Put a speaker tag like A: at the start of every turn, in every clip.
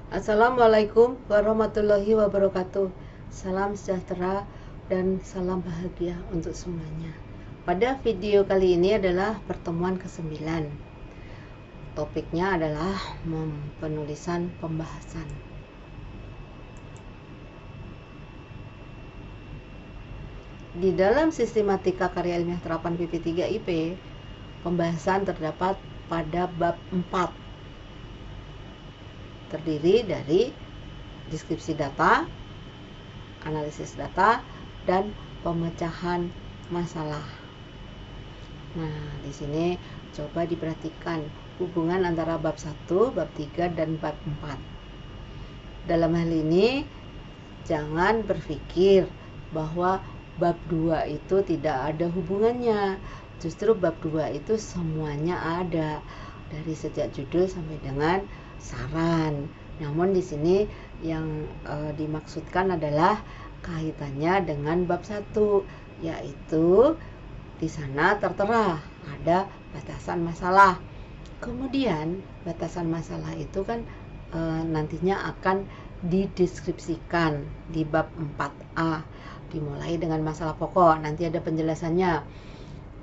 A: Assalamualaikum warahmatullahi wabarakatuh. Salam sejahtera dan salam bahagia untuk semuanya. Pada video kali ini adalah pertemuan ke-9. Topiknya adalah penulisan pembahasan. Di dalam sistematika karya ilmiah terapan PP3IP, pembahasan terdapat pada bab 4. Terdiri dari deskripsi data, analisis data, dan pemecahan masalah. Nah, di sini coba diperhatikan hubungan antara bab 1, bab 3, dan bab 4. Dalam hal ini, jangan berpikir bahwa bab 2 itu tidak ada hubungannya. Justru bab 2 itu semuanya ada, dari sejak judul sampai dengan saran. Namun di sini yang dimaksudkan adalah kaitannya dengan bab 1, yaitu di sana tertera ada batasan masalah. Kemudian batasan masalah itu kan nantinya akan dideskripsikan di bab 4A, dimulai dengan masalah pokok, nanti ada penjelasannya.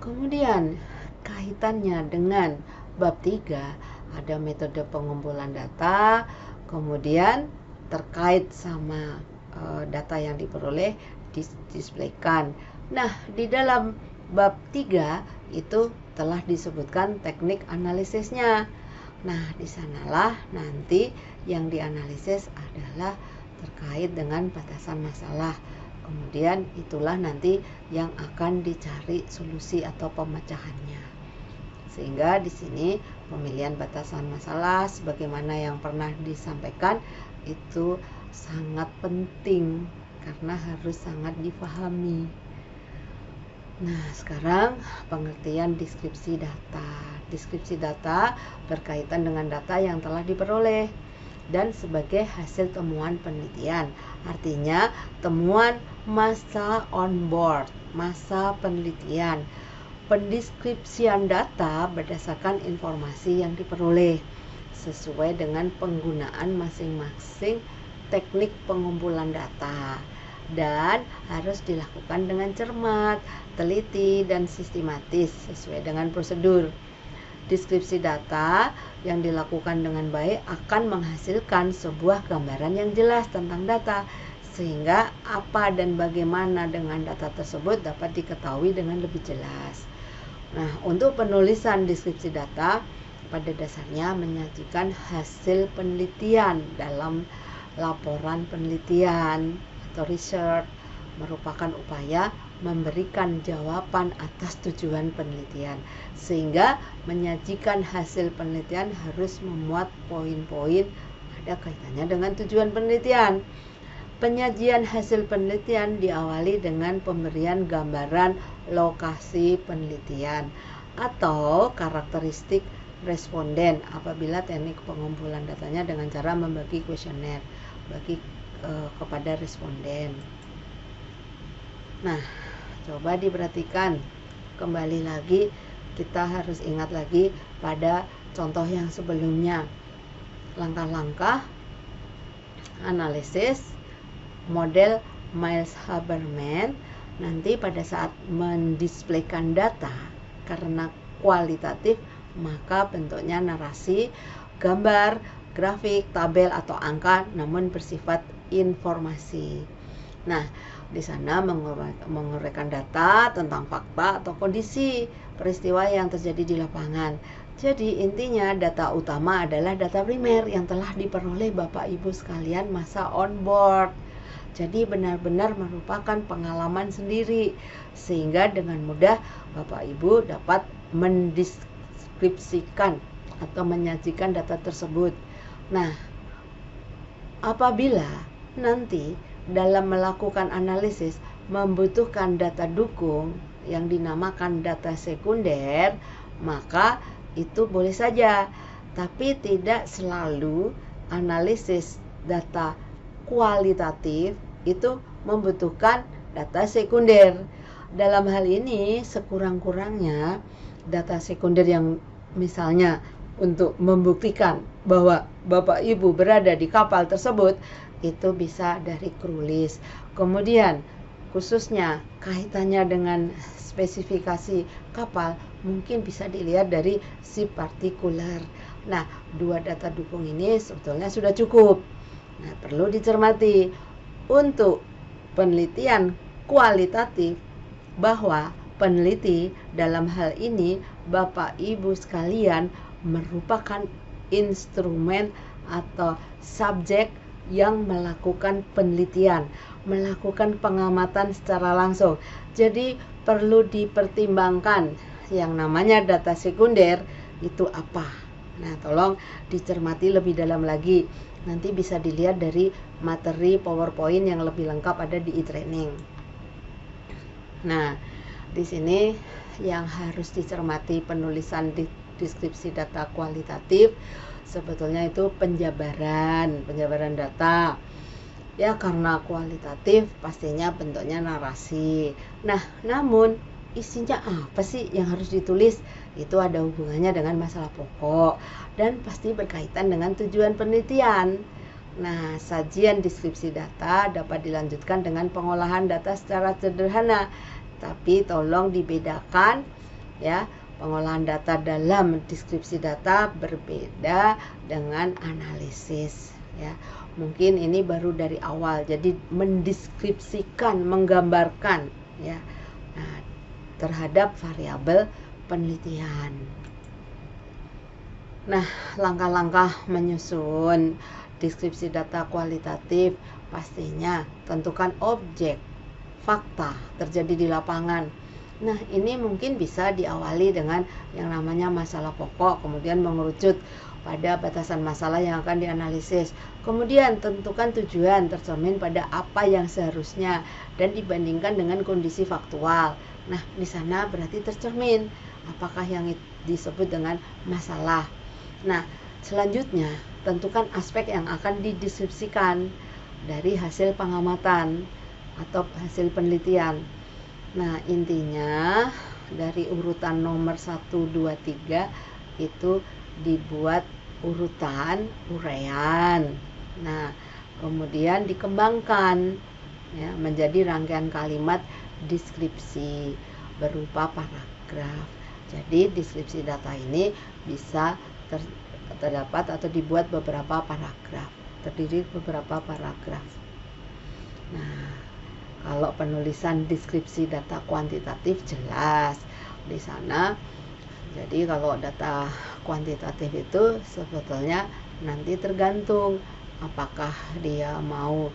A: Kemudian kaitannya dengan bab 3 ada metode pengumpulan data, kemudian terkait sama data yang diperoleh displaykan. Nah, di dalam bab 3 itu telah disebutkan teknik analisisnya. Nah, di sanalah nanti yang dianalisis adalah terkait dengan batasan masalah. Kemudian itulah nanti yang akan dicari solusi atau pemecahannya. Sehingga di sini pemilihan batasan masalah sebagaimana yang pernah disampaikan itu sangat penting karena harus sangat dipahami. Nah, sekarang pengertian deskripsi data. Deskripsi data berkaitan dengan data yang telah diperoleh dan sebagai hasil temuan penelitian. Artinya temuan masa on board, masa penelitian. Pendeskripsian data berdasarkan informasi yang diperoleh sesuai dengan penggunaan masing-masing teknik pengumpulan data dan harus dilakukan dengan cermat, teliti, dan sistematis sesuai dengan prosedur. Deskripsi data yang dilakukan dengan baik akan menghasilkan sebuah gambaran yang jelas tentang data, sehingga apa dan bagaimana dengan data tersebut dapat diketahui dengan lebih jelas. Nah, untuk penulisan deskripsi data pada dasarnya menyajikan hasil penelitian dalam laporan penelitian atau research, merupakan upaya memberikan jawaban atas tujuan penelitian, sehingga menyajikan hasil penelitian harus memuat poin-poin ada kaitannya dengan tujuan penelitian. Penyajian hasil penelitian diawali dengan pemberian gambaran lokasi penelitian atau karakteristik responden apabila teknik pengumpulan datanya dengan cara membagi kuesioner kepada responden. Nah, coba diperhatikan kembali lagi, kita harus ingat lagi pada contoh yang sebelumnya. Langkah-langkah analisis model Miles-Haberman nanti pada saat mendisplaykan data karena kualitatif maka bentuknya narasi, gambar, grafik, tabel atau angka namun bersifat informasi. Nah, di sana menguraikan data tentang fakta atau kondisi peristiwa yang terjadi di lapangan. Jadi intinya data utama adalah data primer yang telah diperoleh Bapak Ibu sekalian masa on board. Jadi benar-benar merupakan pengalaman sendiri, sehingga dengan mudah Bapak Ibu dapat mendeskripsikan atau menyajikan data tersebut. Nah, apabila nanti dalam melakukan analisis membutuhkan data dukung yang dinamakan data sekunder, maka itu boleh saja, tapi tidak selalu analisis data kualitatif itu membutuhkan data sekunder. Dalam hal ini sekurang-kurangnya data sekunder yang misalnya untuk membuktikan bahwa Bapak Ibu berada di kapal tersebut, itu bisa dari crew list. Kemudian khususnya kaitannya dengan spesifikasi kapal mungkin bisa dilihat dari ship particular. Nah, dua data dukung ini sebetulnya sudah cukup. Nah, perlu dicermati untuk penelitian kualitatif bahwa peneliti dalam hal ini Bapak Ibu sekalian merupakan instrumen atau subjek yang melakukan penelitian, melakukan pengamatan secara langsung. Jadi perlu dipertimbangkan yang namanya data sekunder itu apa. Nah, tolong dicermati lebih dalam lagi. Nanti bisa dilihat dari materi PowerPoint yang lebih lengkap ada di e-training. Nah, di sini yang harus dicermati penulisan deskripsi data kualitatif sebetulnya itu penjabaran data. Ya, karena kualitatif pastinya bentuknya narasi. Nah, namun isinya apa sih yang harus ditulis? Itu ada hubungannya dengan masalah pokok dan pasti berkaitan dengan tujuan penelitian. Nah, sajian deskripsi data dapat dilanjutkan dengan pengolahan data secara sederhana, tapi tolong dibedakan ya. Pengolahan data dalam deskripsi data berbeda dengan analisis ya. Mungkin ini baru dari awal, jadi mendeskripsikan, menggambarkan ya. Nah, terhadap variabel penelitian. Nah, langkah-langkah menyusun deskripsi data kualitatif pastinya tentukan objek, fakta terjadi di lapangan. Nah, ini mungkin bisa diawali dengan yang namanya masalah pokok, kemudian mengerucut pada batasan masalah yang akan dianalisis. Kemudian tentukan tujuan tercermin pada apa yang seharusnya dan dibandingkan dengan kondisi faktual. Nah, di sana berarti tercermin apakah yang disebut dengan masalah. Nah, selanjutnya tentukan aspek yang akan dideskripsikan dari hasil pengamatan atau hasil penelitian. Nah, intinya dari urutan nomor 1, 2, 3 itu dibuat urutan uraian. Nah, kemudian dikembangkan ya menjadi rangkaian kalimat deskripsi berupa paragraf. Jadi deskripsi data ini bisa terdapat atau dibuat beberapa paragraf, terdiri beberapa paragraf. Nah, kalau penulisan deskripsi data kuantitatif jelas di sana. Jadi kalau data kuantitatif itu sebetulnya nanti tergantung apakah dia mau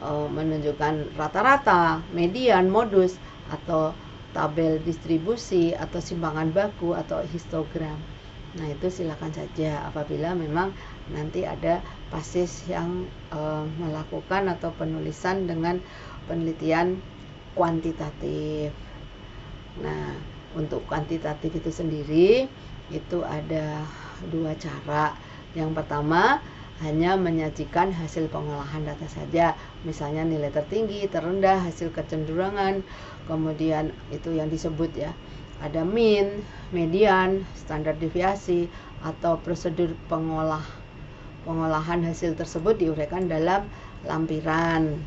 A: menunjukkan rata-rata, median, modus, atau tabel distribusi, atau simpangan baku, atau histogram. Nah, itu silakan saja apabila memang nanti ada basis yang melakukan atau penulisan dengan penelitian kuantitatif. Nah, untuk kuantitatif itu sendiri itu ada dua cara. Yang pertama, hanya menyajikan hasil pengolahan data saja, misalnya nilai tertinggi, terendah, hasil kecenderungan, kemudian itu yang disebut ya, ada mean, median, standar deviasi, atau prosedur pengolahan hasil tersebut diuraikan dalam lampiran.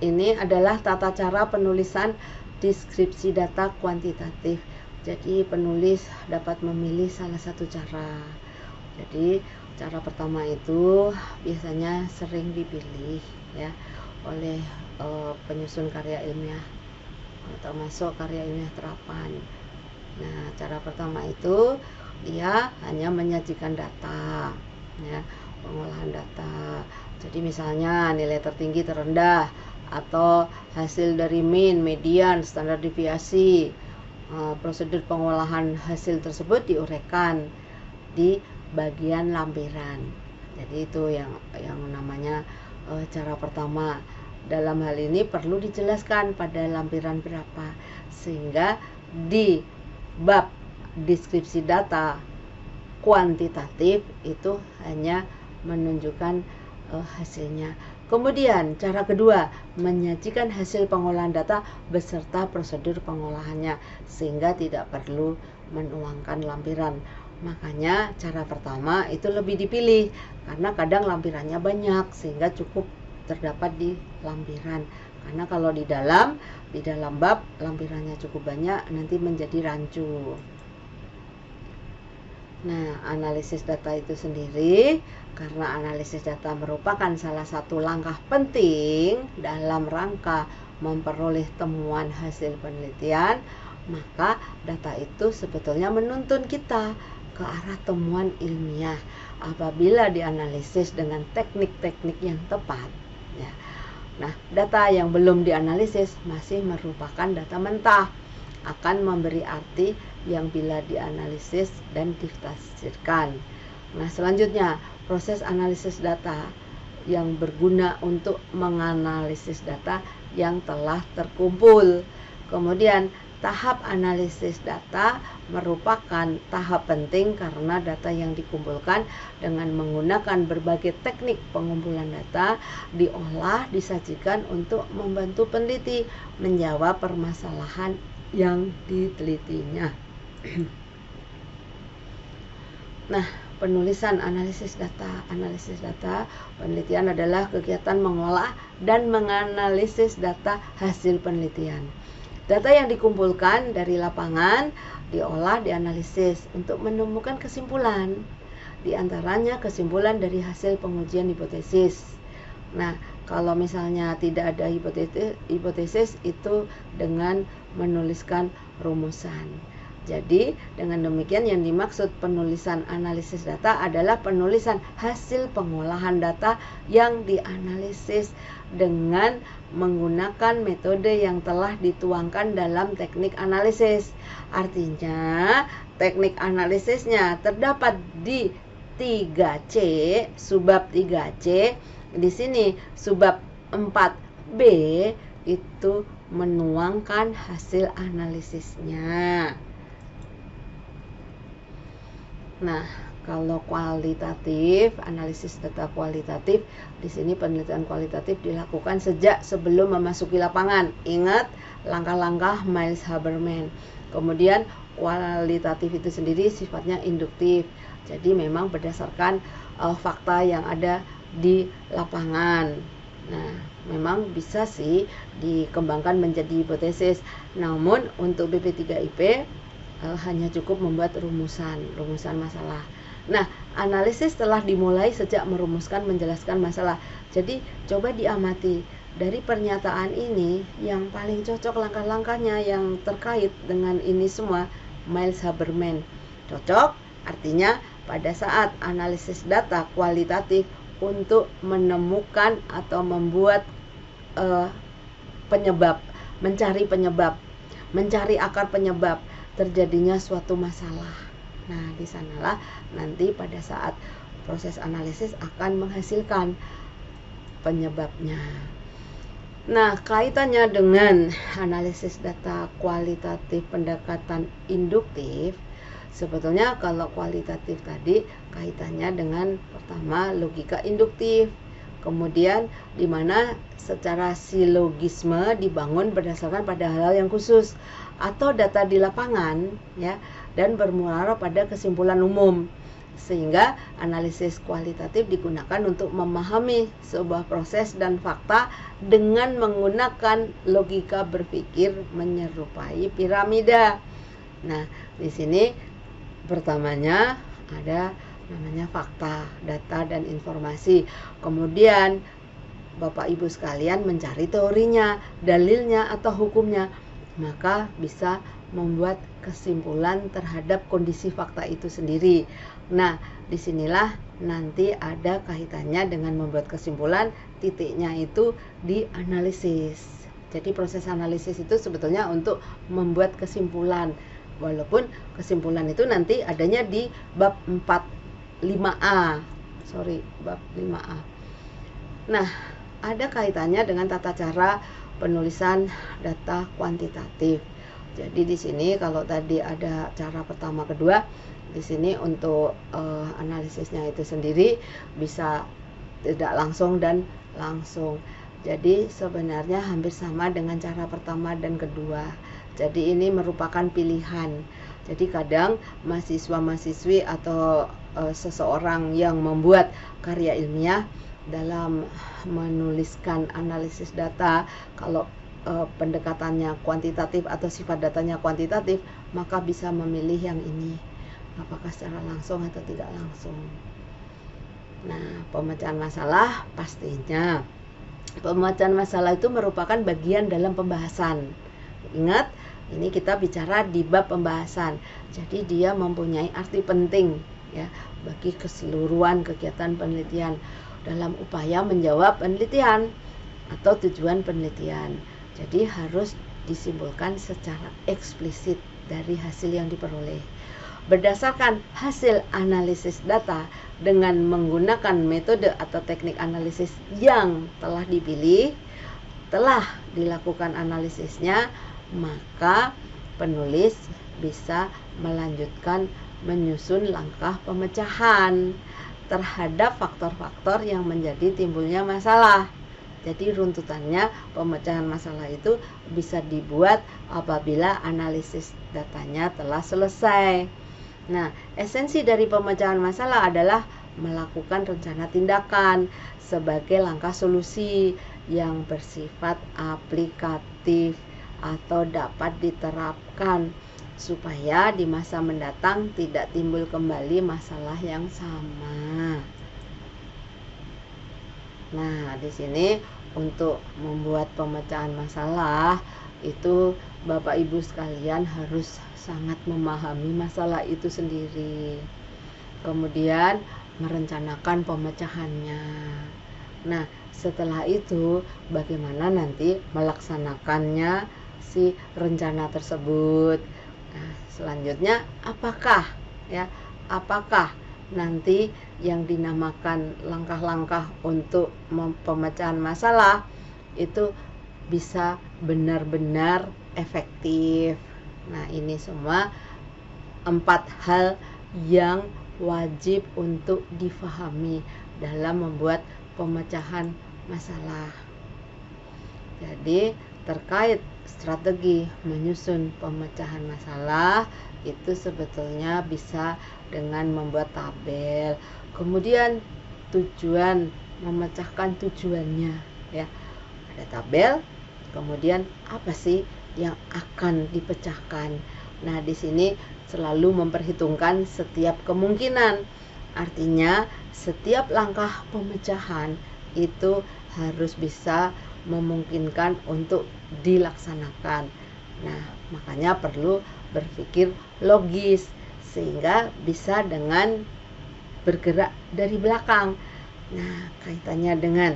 A: Ini adalah tata cara penulisan deskripsi data kuantitatif. Jadi penulis dapat memilih salah satu cara. Jadi cara pertama itu biasanya sering dipilih ya oleh penyusun karya ilmiah, termasuk karya ilmiah terapan. Nah, cara pertama itu dia hanya menyajikan data ya, pengolahan data. Jadi misalnya nilai tertinggi, terendah, atau hasil dari mean, median, standar deviasi. Prosedur pengolahan hasil tersebut diuraikan di bagian lampiran. Jadi itu yang namanya cara pertama. dalam hal ini perlu dijelaskan pada lampiran berapa, sehingga di bab deskripsi data kuantitatif itu hanya menunjukkan hasilnya. Kemudian cara kedua, menyajikan hasil pengolahan data beserta prosedur pengolahannya, sehingga tidak perlu menuangkan lampiran. Makanya cara pertama itu lebih dipilih, karena kadang lampirannya banyak sehingga cukup terdapat di lampiran. Karena kalau di dalam bab lampirannya cukup banyak, nanti menjadi rancu. Nah, analisis data itu sendiri, karena analisis data merupakan salah satu langkah penting dalam rangka memperoleh temuan hasil penelitian, maka data itu sebetulnya menuntun kita ke arah temuan ilmiah apabila dianalisis dengan teknik-teknik yang tepat. Ya. Nah, data yang belum dianalisis masih merupakan data mentah, akan memberi arti yang bila dianalisis dan ditafsirkan. Nah, selanjutnya proses analisis data yang berguna untuk menganalisis data yang telah terkumpul. Kemudian tahap analisis data merupakan tahap penting karena data yang dikumpulkan dengan menggunakan berbagai teknik pengumpulan data diolah, disajikan untuk membantu peneliti menjawab permasalahan yang ditelitinya. Nah, penulisan analisis data penelitian adalah kegiatan mengolah dan menganalisis data hasil penelitian. Data yang dikumpulkan dari lapangan diolah, dianalisis untuk menemukan kesimpulan. Di antaranya kesimpulan dari hasil pengujian hipotesis. Nah, kalau misalnya tidak ada hipotesis itu dengan menuliskan rumusan. Jadi, dengan demikian yang dimaksud penulisan analisis data adalah penulisan hasil pengolahan data yang dianalisis dengan menggunakan metode yang telah dituangkan dalam teknik analisis. Artinya, teknik analisisnya terdapat di 3C, subbab 3C. Di sini subbab 4B itu menuangkan hasil analisisnya. Nah, kalau kualitatif, analisis data kualitatif, di sini penelitian kualitatif dilakukan sejak sebelum memasuki lapangan. Ingat langkah-langkah Miles Haberman. Kemudian kualitatif itu sendiri sifatnya induktif. Jadi memang berdasarkan fakta yang ada di lapangan. Nah, memang bisa sih dikembangkan menjadi hipotesis. Namun untuk BP3IP hanya cukup membuat rumusan masalah. Nah, analisis telah dimulai sejak merumuskan menjelaskan masalah. Jadi coba diamati dari pernyataan ini yang paling cocok langkah-langkahnya yang terkait dengan ini semua Miles Haberman. Cocok artinya pada saat analisis data kualitatif untuk menemukan atau membuat penyebab, mencari akar penyebab terjadinya suatu masalah. Nah, di sanalah nanti pada saat proses analisis akan menghasilkan penyebabnya. Nah, kaitannya dengan analisis data kualitatif pendekatan induktif, sebetulnya kalau kualitatif tadi kaitannya dengan pertama logika induktif, kemudian di mana secara silogisme dibangun berdasarkan pada hal yang khusus atau data di lapangan ya, dan bermuara pada kesimpulan umum, sehingga analisis kualitatif digunakan untuk memahami sebuah proses dan fakta dengan menggunakan logika berpikir menyerupai piramida. Nah, di sini pertamanya ada namanya fakta, data dan informasi. Kemudian Bapak Ibu sekalian mencari teorinya, dalilnya atau hukumnya, maka bisa membuat kesimpulan terhadap kondisi fakta itu sendiri. Nah, disinilah nanti ada kaitannya dengan membuat kesimpulan, titiknya itu di analisis. Jadi proses analisis itu sebetulnya untuk membuat kesimpulan, walaupun kesimpulan itu nanti adanya di bab 5A. Bab 5A. Nah, ada kaitannya dengan tata cara penulisan data kuantitatif. Jadi di sini kalau tadi ada cara pertama kedua, di sini untuk analisisnya itu sendiri bisa tidak langsung dan langsung. Jadi sebenarnya hampir sama dengan cara pertama dan kedua. Jadi ini merupakan pilihan. Jadi kadang mahasiswa-mahasiswi atau seseorang yang membuat karya ilmiah dalam menuliskan analisis data, kalau pendekatannya kuantitatif atau sifat datanya kuantitatif, maka bisa memilih yang ini, apakah secara langsung atau tidak langsung. Nah, pemecahan masalah pastinya. Pemecahan masalah itu merupakan bagian dalam pembahasan. Ingat, ini kita bicara di bab pembahasan. Jadi dia mempunyai arti penting ya bagi keseluruhan kegiatan penelitian dalam upaya menjawab penelitian atau tujuan penelitian. Jadi harus disimpulkan secara eksplisit dari hasil yang diperoleh. Berdasarkan hasil analisis data dengan menggunakan metode atau teknik analisis yang telah dipilih, telah dilakukan analisisnya, maka penulis bisa melanjutkan menyusun langkah pemecahan terhadap faktor-faktor yang menjadi timbulnya masalah. Jadi runtutannya pemecahan masalah itu bisa dibuat apabila analisis datanya telah selesai. Nah, esensi dari pemecahan masalah adalah melakukan rencana tindakan sebagai langkah solusi yang bersifat aplikatif atau dapat diterapkan supaya di masa mendatang tidak timbul kembali masalah yang sama. Nah, di sini untuk membuat pemecahan masalah itu Bapak Ibu sekalian harus sangat memahami masalah itu sendiri. Kemudian merencanakan pemecahannya. Nah, setelah itu bagaimana nanti melaksanakannya si rencana tersebut. Nah, selanjutnya apakah nanti yang dinamakan langkah-langkah untuk pemecahan masalah itu bisa benar-benar efektif. Nah, ini semua 4 hal yang wajib untuk difahami dalam membuat pemecahan masalah. Jadi terkait strategi menyusun pemecahan masalah itu sebetulnya bisa dengan membuat tabel. Kemudian tujuan, memecahkan tujuannya ya. Ada tabel, kemudian apa sih yang akan dipecahkan. Nah, di sini selalu memperhitungkan setiap kemungkinan. Artinya setiap langkah pemecahan itu harus bisa memungkinkan untuk dilaksanakan. Nah, makanya perlu berpikir logis sehingga bisa dengan bergerak dari belakang. Nah, kaitannya dengan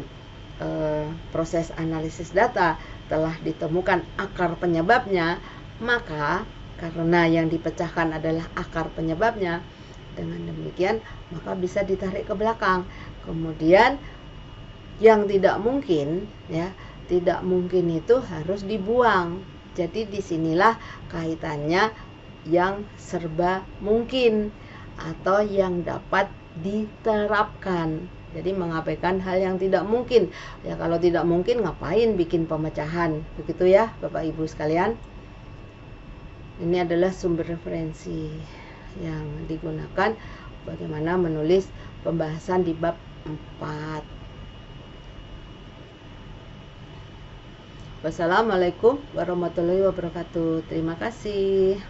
A: proses analisis data telah ditemukan akar penyebabnya, maka karena yang dipecahkan adalah akar penyebabnya, dengan demikian maka bisa ditarik ke belakang. Kemudian yang tidak mungkin itu harus dibuang. Jadi disinilah kaitannya yang serba mungkin atau yang dapat diterapkan. Jadi mengabaikan hal yang tidak mungkin. Ya, kalau tidak mungkin ngapain bikin pemecahan? Begitu ya Bapak Ibu sekalian. Ini adalah sumber referensi yang digunakan bagaimana menulis pembahasan di bab 4. Wassalamualaikum warahmatullahi wabarakatuh. Terima kasih.